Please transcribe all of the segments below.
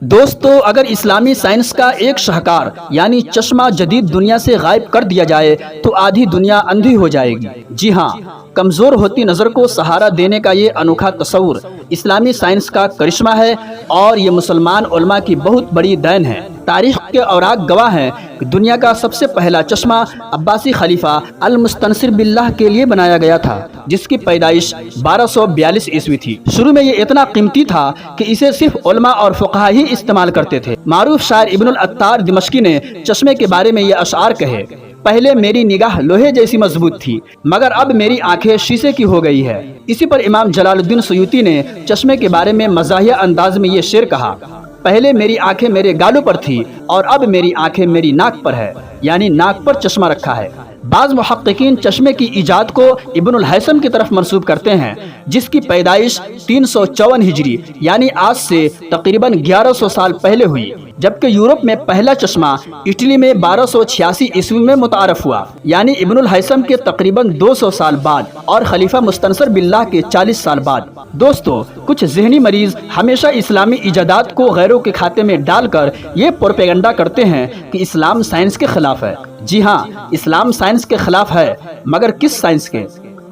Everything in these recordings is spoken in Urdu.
دوستو، اگر اسلامی سائنس کا ایک شاہکار یعنی چشمہ جدید دنیا سے غائب کر دیا جائے تو آدھی دنیا اندھی ہو جائے گی۔ جی ہاں، کمزور ہوتی نظر کو سہارا دینے کا یہ انوکھا تصور اسلامی سائنس کا کرشمہ ہے، اور یہ مسلمان علماء کی بہت بڑی دین ہے۔ تاریخ کے اوراق گواہ ہیں کہ دنیا کا سب سے پہلا چشمہ عباسی خلیفہ المستنصر باللہ کے لیے بنایا گیا تھا، جس کی پیدائش 1242 عیسوی تھی۔ شروع میں یہ اتنا قیمتی تھا کہ اسے صرف علماء اور فقہا ہی استعمال کرتے تھے۔ معروف شاعر ابن العطار دمشقی نے چشمے کے بارے میں یہ اشعار کہے: پہلے میری نگاہ لوہے جیسی مضبوط تھی، مگر اب میری آنکھیں شیشے کی ہو گئی ہے۔ اسی پر امام جلال الدین سیوطی نے چشمے کے بارے میں مزاحیہ انداز میں یہ شعر کہا: پہلے میری آنکھیں میرے گالوں پر تھی، اور اب میری آنکھیں میری ناک پر ہے، یعنی ناک پر چشمہ رکھا ہے۔ بعض محققین چشمے کی ایجاد کو ابن الہیثم کی طرف منسوب کرتے ہیں، جس کی پیدائش 354 ہجری یعنی آج سے تقریباً 1100 سال پہلے ہوئی، جبکہ یورپ میں پہلا چشمہ اٹلی میں 1286 عیسوی میں متعارف ہوا، یعنی ابن الہیثم کے تقریباً 200 سال بعد اور خلیفہ مستنصر باللہ کے 40 سال بعد۔ دوستو، کچھ ذہنی مریض ہمیشہ اسلامی ایجادات کو غیروں کے کھاتے میں ڈال کر یہ پروپیگنڈا کرتے ہیں کہ اسلام سائنس کے خلاف ہے۔ جی ہاں، اسلام سائنس کے خلاف ہے، مگر کس سائنس کے؟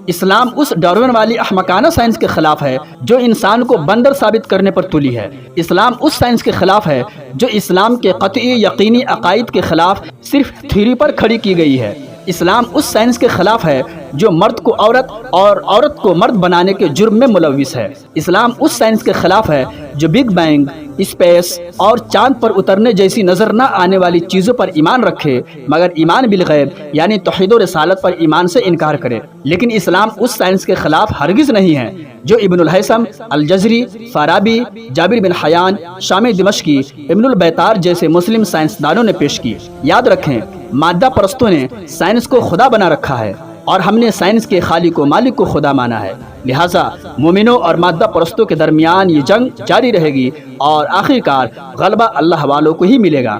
اسلام اس ڈارون والی احمقانہ سائنس کے خلاف ہے جو انسان کو بندر ثابت کرنے پر تلی ہے۔ اسلام اس سائنس کے خلاف ہے جو اسلام کے قطعی یقینی عقائد کے خلاف صرف تھیوری پر کھڑی کی گئی ہے۔ اسلام اس سائنس کے خلاف ہے جو مرد کو عورت اور عورت کو مرد بنانے کے جرم میں ملوث ہے۔ اسلام اس سائنس کے خلاف ہے جو بگ بینگ، اسپیس اور چاند پر اترنے جیسی نظر نہ آنے والی چیزوں پر ایمان رکھے، مگر ایمان بالغیب یعنی توحید و رسالت پر ایمان سے انکار کرے۔ لیکن اسلام اس سائنس کے خلاف ہرگز نہیں ہے جو ابن الہیثم، الجزری، فارابی، جابر بن حیان، شامی دمشقی، ابن البیطار جیسے مسلم سائنسدانوں نے پیش کی۔ یاد رکھیں، مادہ پرستوں نے سائنس کو خدا بنا رکھا ہے، اور ہم نے سائنس کے خالق و مالک کو خدا مانا ہے۔ لہٰذا مومنوں اور مادہ پرستوں کے درمیان یہ جنگ جاری رہے گی، اور آخرکار غلبہ اللہ والوں کو ہی ملے گا،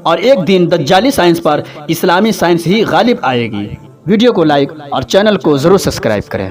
اور ایک دن دجالی سائنس پر اسلامی سائنس ہی غالب آئے گی۔ ویڈیو کو لائک اور چینل کو ضرور سبسکرائب کریں۔